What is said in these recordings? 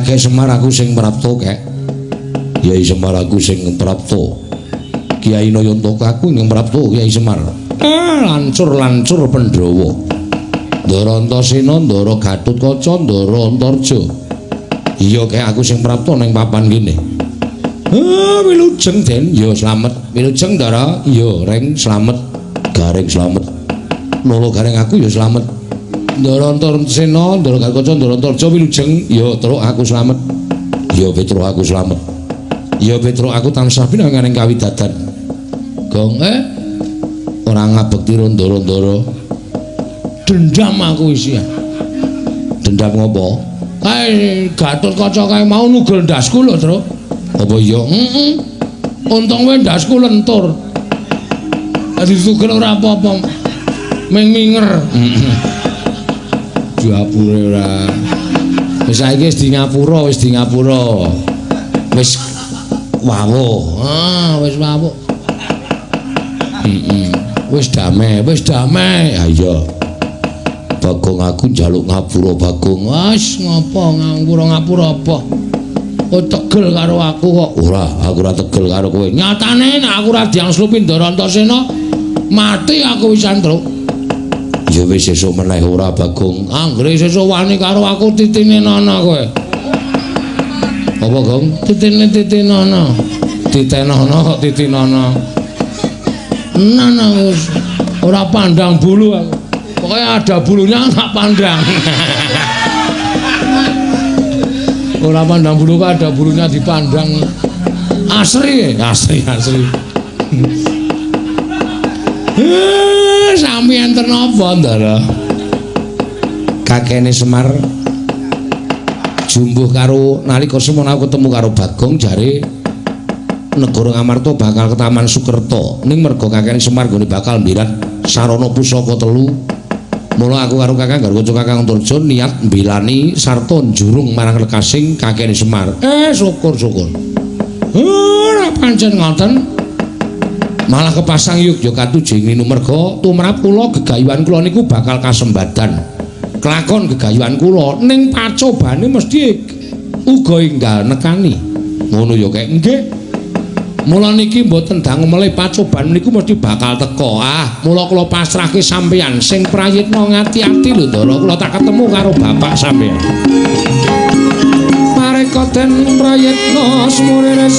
Kakek Semar aku sing prapto kek. Kyai Semar aku sing prapto. Kyai Nayantaka aku ing prapto Kyai Semar. Lancur-lancur Pandhawa. Ndara Antasena, Ndara Gatotkaca, Ndara Antarja. Iya kek aku sing prapto ning papan kene. Wilujeng Den, ya slamet. Wilujeng Ndara, ya Reng slamet. Garing slamet. Lolo garing aku ya slamet. Ndara Antasena, Ndara Gatotkaca, Ndara Antarja wilujeng, ya truk aku slamet. Ya Petruk aku slamet. Ya Petruk aku tansah pinanganing kawidadan. Gong ora ngabekti ndara-ndara. Dendam aku isi. Dendam ngopo? Kae Gatotkaca kae mau nugel ndasku lho, Tru. Apa iya? Untung wae ndasku lentur. Dadi tugel ora apa-apa. Ming minger. Diapure ora. Wis saiki wis di ngapura, wis di ngapura. Wis wawuh. Wis wawuh. Wis damai, wis damai. Ha iya. Bagong aku njaluk ngapura Bagong. Wis ngopo ngapura apa? Oh tegel karo aku kok. Ora, aku ora tegel karo kowe. Nyatane nek aku ora diangslupin Ndara Antasena, mati aku wisan, Truk. Ya wis sesuk meneh ora Bagong. Anggere sesuk wani karo aku titine Nana kowe. Apa, Gong? Titine Nana. Titenono kok titinono. Nana wis ora pandang bulu aku. Pokoke ada bulunya tak pandang. Ora pandang bulu kok ada bulunya dipandang. Asri. Sami enten napa, Ndara? Kakene Semar jumbuh karo nalika semono aku ketemu karo Bagong jare Negara Ngamarta bakal ke Taman Sukerta. Ning merga Kakene Semar gone bakal mbirat sarana pusaka 3. Mula aku karo Kakang Garwaca Kakang Antarja niat mbelani sarta njurung marang lekasing Kakene Semar. Syukur. Ora pancen ngoten. Malah kepasang yogya katuju ing merga tumrap kula gegayuhan kula niku bakal kasembadan. Kelakon gegayuhan kula ning pacobane mesti uga enggal nekani. Ngono ya kek nggih. Mula niki mboten dangu melih pacobaan niku mesti bakal teka. Mula kula pasrahke sampeyan sing prayitna ngati-ati lho, Ndara. Kula tak ketemu karo bapak sampeyan. Pareka den prayitna sumurenes.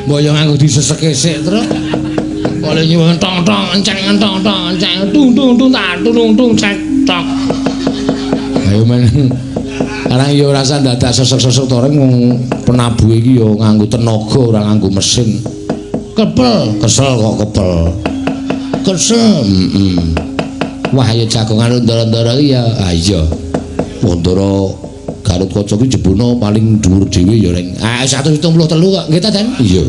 Boyo nganggo diseseke sik, Truk. Boleh nyuwun tong-tong enceng tung cek tok. Ayo men. Karang ya ora usah dadak sesek-sesek to reng penabuh iki ya nganggo tenaga ora nganggo mesin. Kesel kok kepel. Kesel. Wah ya jagongan ndara-ndara iki ya. Ah iya. Ndara Gatotkaca ki jebuna paling dhuwur dhewe ya reng. 173 kok. Nggih ta, Den? Iya.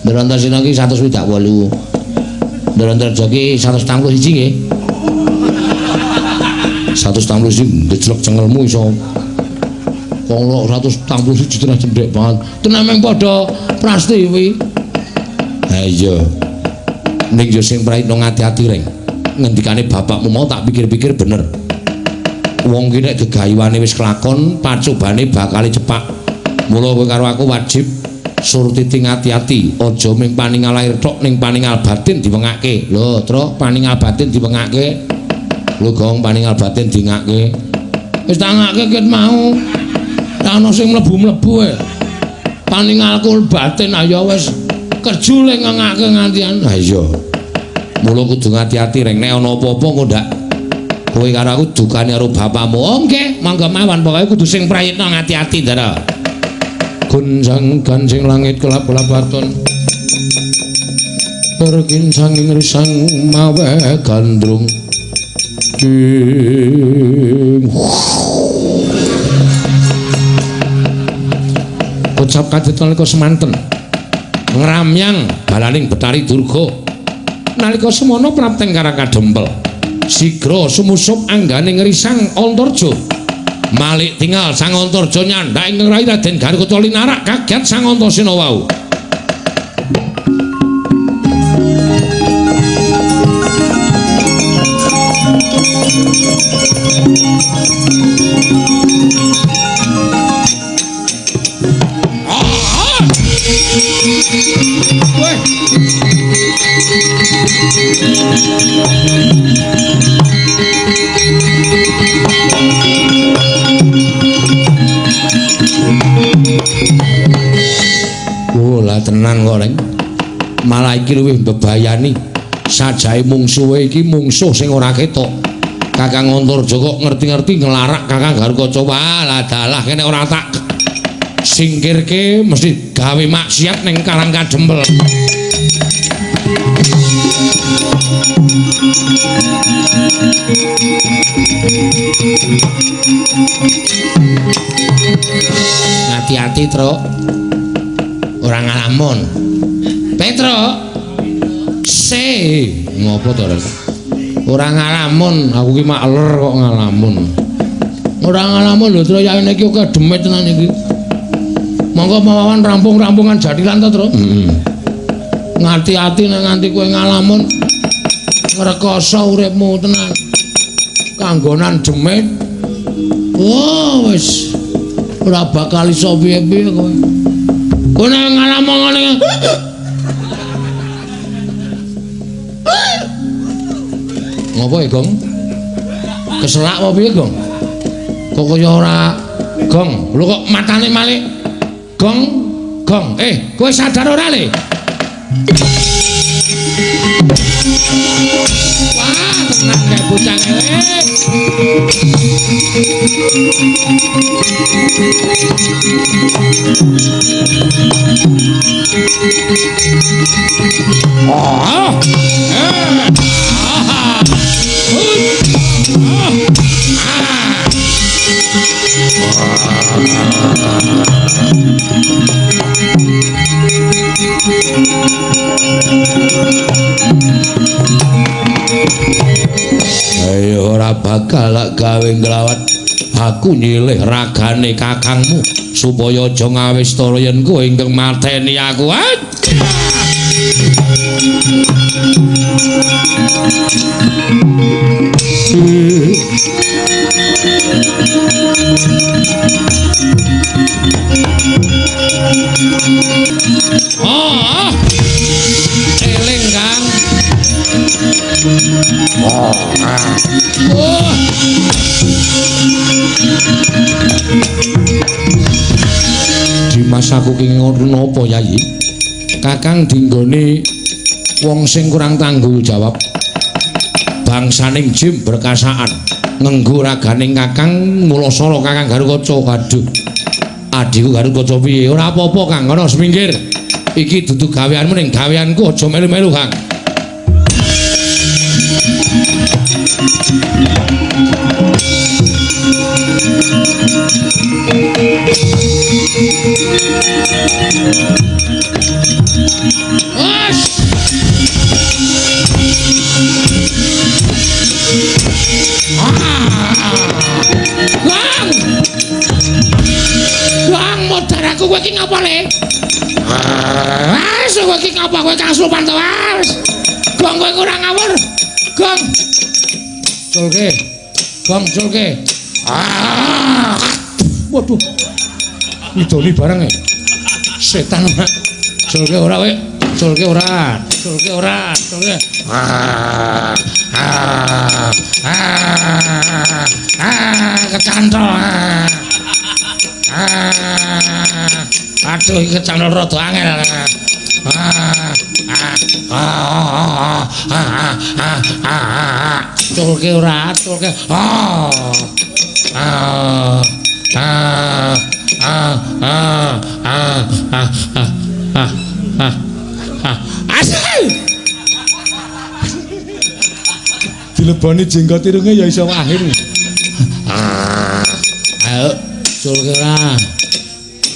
Ndara Antasena ki 128. Ndara Antarja ki 141 nggih. 141 ndejlek cengelmu iso. Wong 141 tenan cendhek banget. Tenan meng padha prasti kuwi. Ha iya. Ning yo sing praitna ngati-ati reng. Ngendikane bapakmu mau tak pikir-pikir bener. Wong ki nek gegayuhane wis kelakon, pacobane bakal cepak. Mula kowe karo aku wajib surtiti ngati-ati, aja ming paningal lahir tok ning paningal batin diwengake. Lho, Truk, paningal batin diwengake. Lho, Gong, paningal batin dingake. Wis tak ngake ket mau. Tak ana sing mlebu-mlebu ae. Paningalku batin ayo wis kerjule ngake ngantian. Ha iya. Mula kudu ngati-ati reng nek ana apa-apa kok ndak kowe karo aku dukane karo bapakmu. Oh nggih, mangga mawon pokoke kudu sing prayitna ngati-ati, Ndara. gunjang gancing langit kelap-kelapaton berkincang risang mawe gandrung ucap kadit nalika semanten ngramyang balaning Betari Durga nalika semana prapteng karang kadempel sigra sumusup anggane ngrisang Antarja malik tinggal Sang Antarja nyandhak ing rai Raden Garukata linarak kaget Sang Antasena wau Lah tenan kok Reng. Malah iki luwih mbebayani. Sajae mungsuhe iki mungsuh sing ora ketok. Kakang Antarja kok ngerti-ngerti nglarak Kakang Garukata. Walah dalah kene ora tak singkirke mesti gawe maksiat ning Karang Kadempel. Hati-hati, Truk. Ora ngalamun. Petro. Ngopo to, Rek? Ora ngalamun, aku ki mak ler kok ngalamun. Ora ngalamun lho, Tru, yaene iki kok demit tenan iki. Monggo mawawan rampung-rampungan jadilan to, Tru. Ngati-ati nek nganti kowe ngalamun ngrekoso uripmu tenan. Kanggonan demit. Oh, wis ora bakal iso piye-piye kowe. Kowe nek ngalamun ngene. Ngopo ya, Gong? Keselak apa piye, Gong? Kok kaya ora Gong. Lho kok matane malih Gong, Gong. Kowe sadar ora, Le? Wah, tenang kayak bocah elek. Ayo ora bakal gawe nglawat aku nyilih ragane kakangmu supaya aja ngawistara yen kowe ingkang mateni aku. Eling Kang. Dimas aku ki ngono apa Yayi? Kakang dinggone wong sing kurang tanggung jawab. Bangsaning jim berkasaan ngenggo raganing Kakang Mulasara Kakang Garukata. Aduh. Adhiku Garukata piye? Ora apa-apa Kang, ngono semingkir. Iki dudu gaweanmu ning gaweanku, aja melu-melu Kang. Bang, modar aku kowe iki ngapa, Le? Wes kowe iki ngapa kowe kasurupan to, wes. Gong kowe ora ngawur. Gong. Culke. Gong culke. Waduh. Idoni bareng e. Setan mak. Culke ora kowe. Culke ora. Culke ora. Culke. Kecantol. Aduh iki kecantol rada angel. Culke ora, culke. dileboni jenggot irunge ya iso akhir. Ayo culke ora.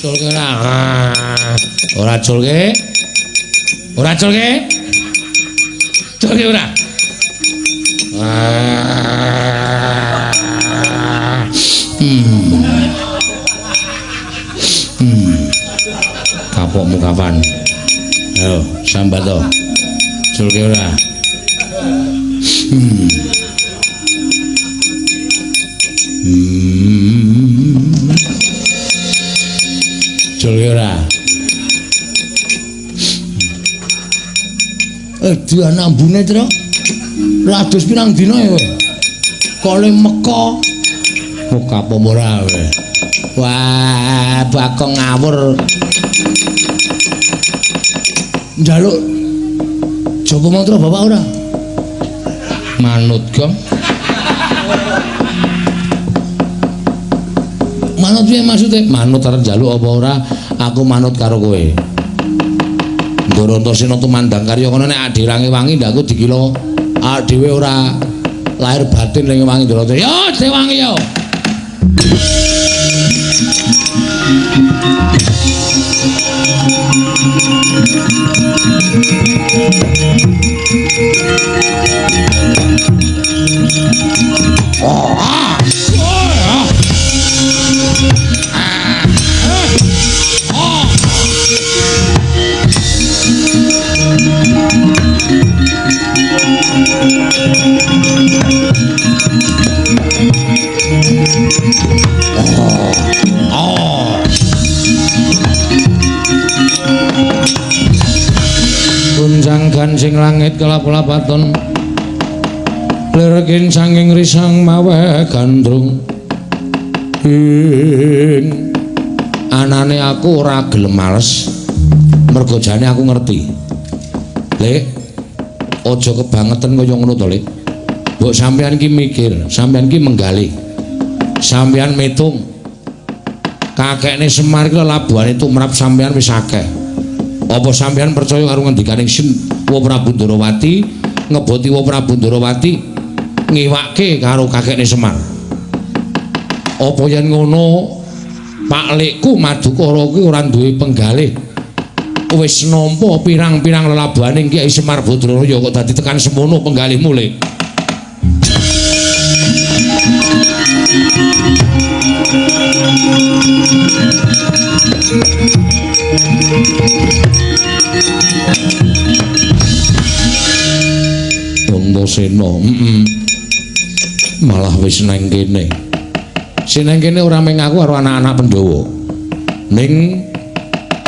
Culke ora. Ora culke. Ora culke. Culke ora. Kapokmu kapan? Ayo sambat to. Culke ora. Culke ora. Dian ambune, Tru. Rados pirang dina ya kowe? Kole meka. Muka apa ora kowe? Wah, bakong ngawur. Njaluk Japa mantra bapak ora? Manut gong. Manut piye maksude? Manut arep njaluk apa ora? Aku manut karo kowe. Antasena tumandang karya kono nek adirange wangi ndak aku dikira awake dhewe ora lahir batin ning wangi Ndara. Yo, Dewangi yo. Gunjang sing langit kelap-kelapaton lerekin sanging risang mawe gandrung anane aku ora gelem males mergo jane aku ngerti Lek aja kebangetan kaya ngono to Lek mbok sampean ki mikir sampean ki menggali sampean mitung kakekne Semar iki labuhane tumrap sampean wis akeh. Apa sampean percaya karo ngendikaning Wa Prabu Ndarawati ngeboti Wa Prabu Ndarawati ngiwake karo kakekne Semar? Apa yen ngono Pak Lekku Madukara kuwi ora duwe penggalih wis nampa pirang-pirang lelabuhaning Kyai Semar Badraya kok dadi tekan semono penggalihmu Lek? Antasena malah wis nang kene. Sing nang kene ora mung aku karo anak-anak Pandhawa. Ning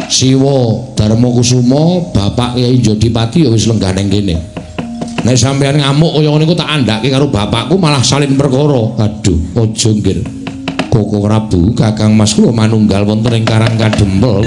Siwa Darmakusuma, Bapak Kyai Jodipati ya wis lenggah nang kene. Nek sampean ngamuk kaya ngene iku tak andhake karo bapakku malah salin perkara. Aduh, aja nggir. Koko Prabu, Kakang Mas kula manunggal wonten ing Karang Kadempel.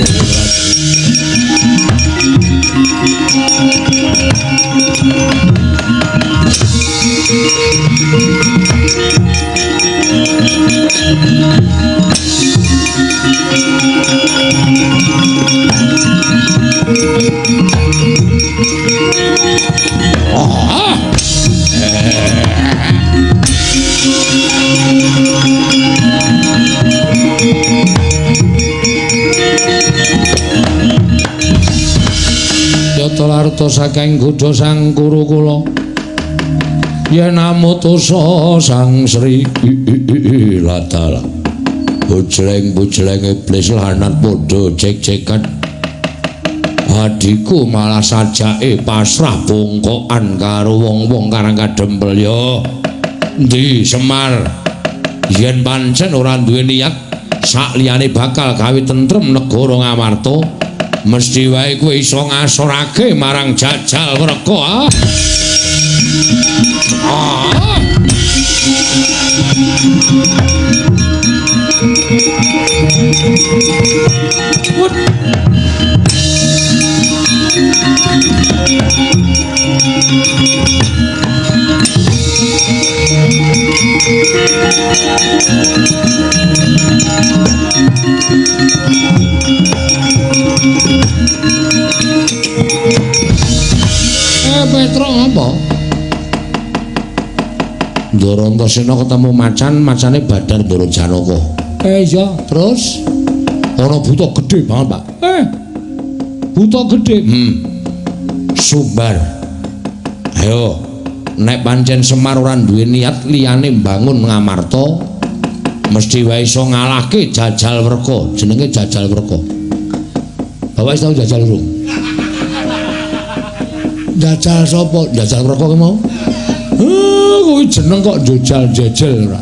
Larta saking Gudha Sang Kurukula yen amutusa Sang Sri Latala bujleng-bujleng iblis lanat padha cek-cekan adiku malah sajake pasrah bongkokan karo wong-wong Karang Kadempel ya ndi Semar yen pancen ora duwe niat sakliyane bakal gawe tentrem negara Ngamarta mesti wae kowe iso ngasorake marang Jajal Wreka. Ndara Antasena ketemu macane Badar Ndara Janaka. Iya, terus ana buta gedhe banget, Pak. Buta gedhe. Sumbar. Ayo, nek pancen Semar ora duwe niat liyane mbangun Ngamarta, mesti wae iso ngalahke Jajalwerka. Jenenge Jajalwerka. Bapak wis tau jajal urung? Jajal sapa? Jajalwerka ki mau? Kowe jeneng kok jajal-jajal ora.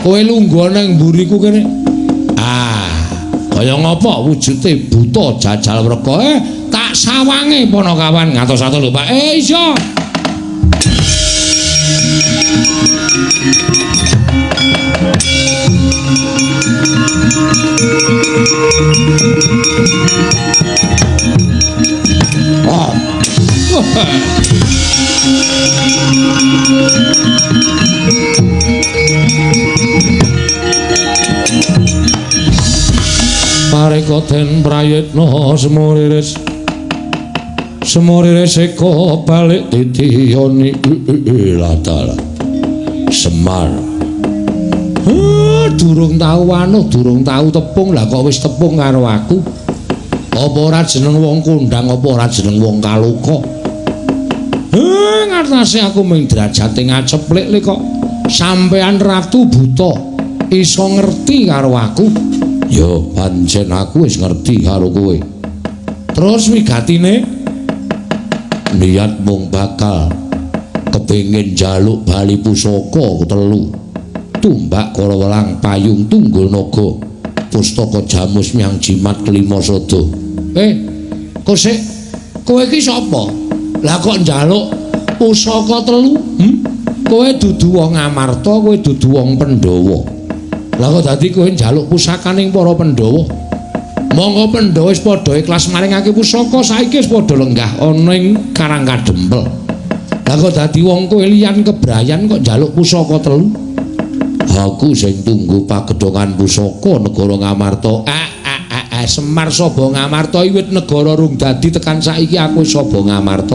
Kowe lungguh nang mburiku kene. Kaya ngopo wujude buta Jajalwerka? Tak sawange Panakawan ngatos-atos lho, Pak. Iya. Parekoten prayitna semoriris eko balik titiyoni latala Semar. Durung tau tepung lah kok wis tepung karo aku. Apa ora jeneng wong kondang apa ora jeneng wong kaluka. Ngartasi aku ming derajate ngaceplik kok sampean Ratu Buta iso ngerti karo aku. Ya pancen aku wis ngerti karo kowe. Terus wigatine niat mung bakal kepengin njaluk bali pusaka telu. Tumbak kala welang payung tunggul naga pustaka jamus miang jimat kelima sada. Kok sik kowe iki sapa? Lah kok njaluk pusaka telu? Kowe dudu wong Ngamarta, kowe dudu wong Pandhawa. Lah kok dadi kowe njaluk pusakaning para Pandhawa? Monggo Pandhawa wis padha ikhlas maringake pusaka, saiki wis padha lenggah ana ing Karang Kadempel. Lah kok dadi wong kowe liyan kebrayan kok njaluk pusaka telu? Aku sing tunggu pagedhongan pusaka negara Ngamarta. Semar Saba Ngamarta wiwit negara rung dadi tekan saiki aku Saba Ngamarta.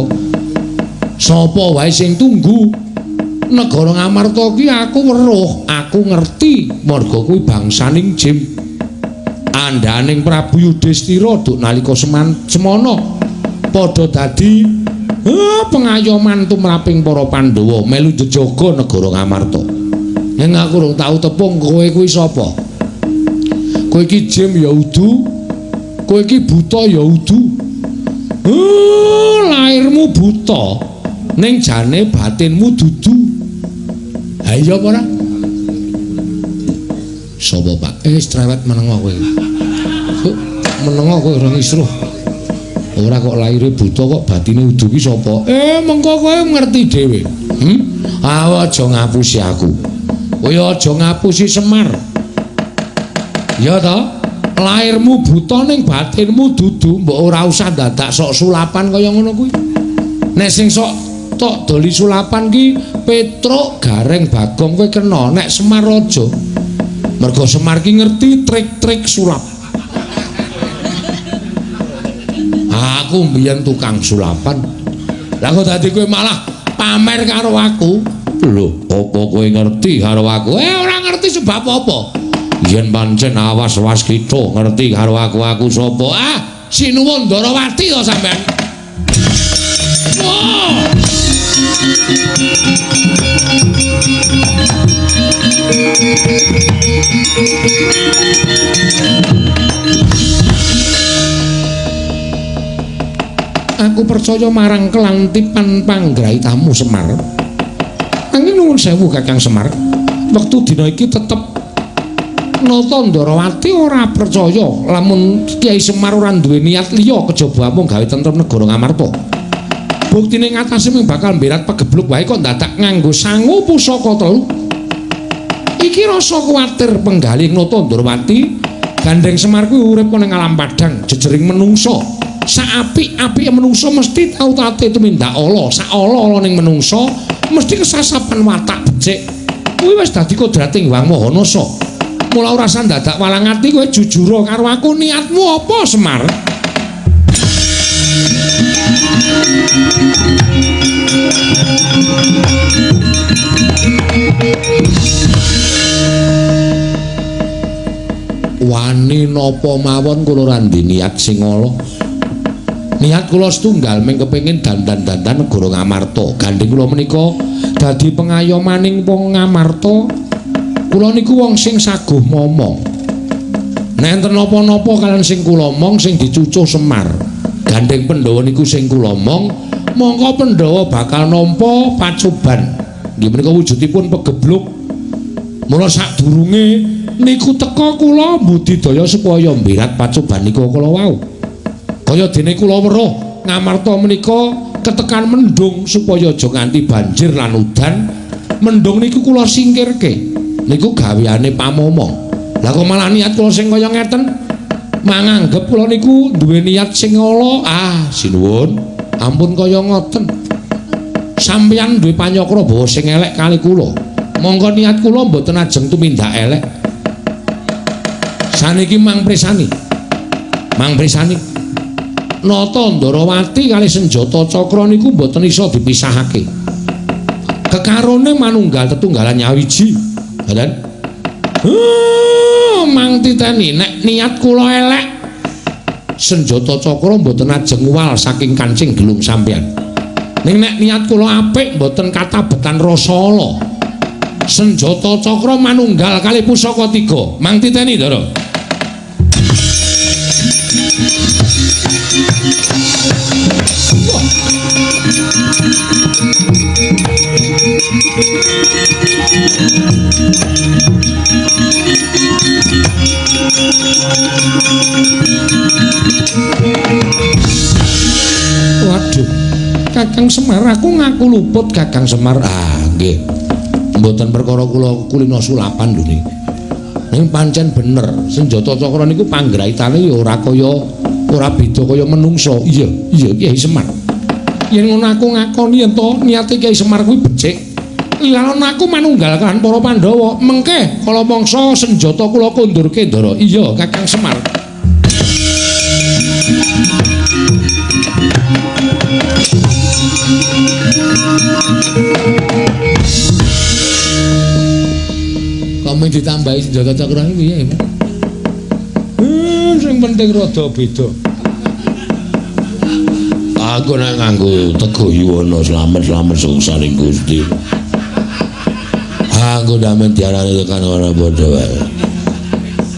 Sapa wae sing tunggu negara Ngamarta ki aku weruh, aku ngerti marga kuwi bangsaning Jim. Andaning Prabu Yudhistira duk nalika semana padha dadi pengayoman tumraping para Pandhawa melu njejaga negara Ngamarta. Yen aku urung tau tepung kowe kuwi sapa? Kowe iki Jim ya udu, kowe iki buta ya udu. Lairmu buta, ning jane batinmu dudu. Ha iya apa ora? Sapa, Pak? Strewet menengo kowe. Menengo kowe ora isruh. Ora kok laire buta kok batine udu ki sapa? Mengko kowe ngerti dhewe. Aja ngapusi aku. Kowe aja ngapusi Semar. Ya ta? Lairmu buta ning batinmu dudu, mbok ora usah dadak sok sulapan kaya ngono kuwi. Nek sing sok tok doli sulapan ki Petruk Gareng Bagong kowe kena, nek Semar aja. Mergo Semar ki ngerti trik-trik sulap. Aku mbiyen tukang sulapan. Lah kok dadi kowe malah pamer karo aku? Lho, apa kowe ngerti karo aku? Ora ngerti sebab apa? Yen pancen awas-awas kita ngerti karo aku sapa? Sinuwun Ndarawati to sampean. Aku percaya marang kelantipan panggraitamu Semar. Angin nuwun sewu Kakang Semar. Wektu dina iki tetep Nata Ndarawati ora percaya lamun Kyai Semar ora duwe niat liya kejaba mung gawe tentrem negara Ngamarta. Buktine ngatasé mung bakal mberat pegebluk wae kok dadak nganggo sangu pusaka telu. Iki rasa kuwatir penggalih Nata Ndarawati gandeng Semar kuwi urip ning alam padang jejering menungsa. Saapik-apike menungsa mesti tau tate tumindak ala, sak ala-ala ning menungsa mesti kesasapan watak becik. Kuwi wis dadi kodrating Wang Mahanasa. Mula ora usah dadak walang ati kowe jujur karo aku, niatmu apa Semar? Wani napa mawon kula randhi niat sing ala. Niat kula setunggal mung kepengin dandan-dandan negara Ngamarta. Gandeng kula menika dadi pengayomaning wong Ngamarta. Kula niku wong sing saguh momong. Nek enten napa-napa kalian sing kula omong sing dicucuh Semar. Gandeng Pandhawa niku sing kula omong, mongko Pandhawa bakal nampa pacoban. Nggih menika wujudipun pegebluk. Mula sadurunge niku teka kula mbudidaya supaya mbirat pacoban niku kula wau. Kaya dene kula weruh Ngamarta menika ketekan mendung supaya aja nganti banjir lan udan. Mendung niku kula singkirke. Niku gaweane pamomong. Lah kok malah niat kula sing kaya ngeten? Manganggep kula niku duwe niat sing ala. Sinuwun. Ampun kaya ngoten. Sampeyan duwe panyakra bawa sing elek kali kula. Monggo niat kula mboten ajeng tumindak elek. Saniki Mang Presani. Nata Ndarawati kali senjata cakra niku mboten isa dipisahake. Kekarone manunggal tetunggalan nyawiji. Ngoten. Mang titeni nek niat kula elek senjata cakra mboten ajeng wal saking kancing gelung sampeyan. Ning nek niat kula apik mboten katabetan rasa ala. Senjata cakra manunggal kali pusaka 3. Mang titeni, Ndara. Waduh, Kakang Semar, aku ngaku luput Kakang Semar. Nggih. Mboten perkara kula kulina sulapan lho niki. Ning pancen bener, senjata cakra niku panggraitane ya ora beda kaya menungso. Iya, Kyai Semar. Yen ngono aku ngakoni yen to niate Kyai Semar kuwi becik. Lan aku manunggal kan para Pandhawa, mengke kala mangsa senjata kula kondurke, Ndara. Iya, Kakang Semar. Kami ditambahi senjata cakra iki piye, Mas? Sing penting rada beda. Aku nek nganggo Teguh Yuwana slamet sungsaning Gusti. Aku damen diarani tekan ora padha wae.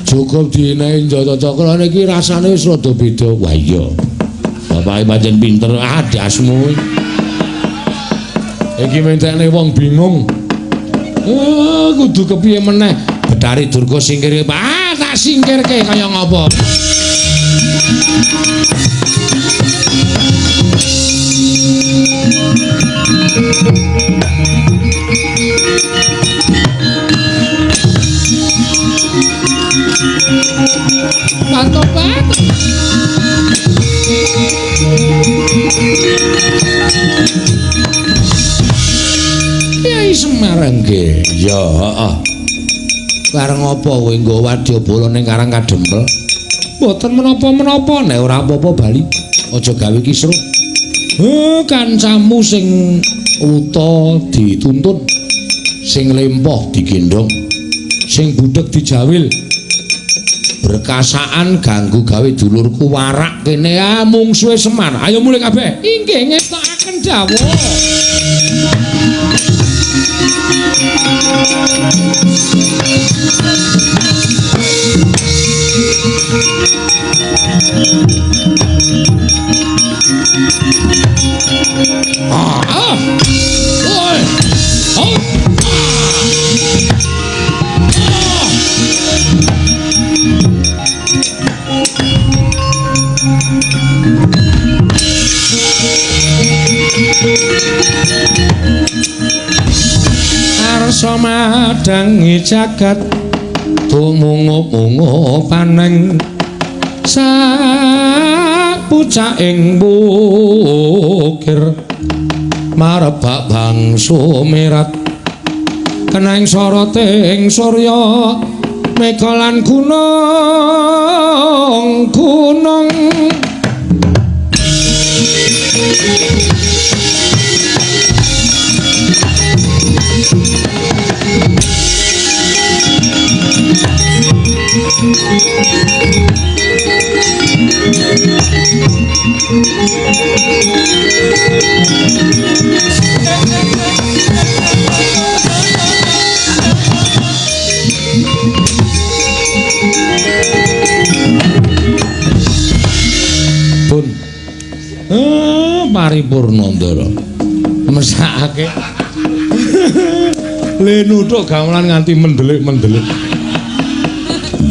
Cukup dinehi senjata cakra niki rasane wis rada beda. Wah iya. Bapake pancen pinter dasmu. Iki mentekne wong bingung. Kudu kepiye meneh? Betari Durga singkire. Tak singkirke kaya ngapa? Pantopat. Kyai Semar nggih. Ya, heeh. Bareng apa kowe nggo wadyabala ning Karang Kadempel? Mboten menapa-menapa, nek ora apa-apa bali. Aja gawe kisruh. Kancamu sing uta dituntun, sing lempoh digendong, sing budheg dijawil. Berkasaan ganggu gawe dulurku warak kene mungsuhe Semar. Ayo mulih kabeh. Inggih ngetokaken dawuh. Arsa madangi jagat tumungup-ungup paneng sapucaking bukir marebak bangsu mirat keneng soroting surya megalan gunung Pun paripurna ndara mesake le nuthuk gamelan nganti mendelik-mendelik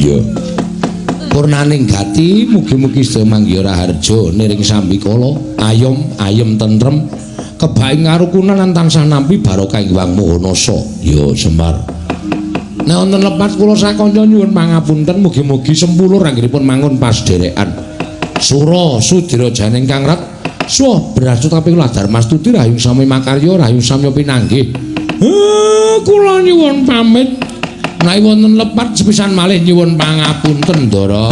iya purnaning gati mugi-mugi sedaya manggiya raharja niring sambikala ayom tentrem kebaing karukunan lan tansah nampi barokah ing Wang Mahanasa ya Semar. Nek wonten lepat kula sakanca nyuwun pangapunten mugi-mugi sempulur anggenipun mangun pasderekan Sura Sudirajane ingkang rat suh berasut tapi kula Darmastuti rahayu sami makarya rahayu sami pinanggih. Kula nyuwun pamit. Nek wonten lepat sepisan malih nyuwun pangapunten Ndara.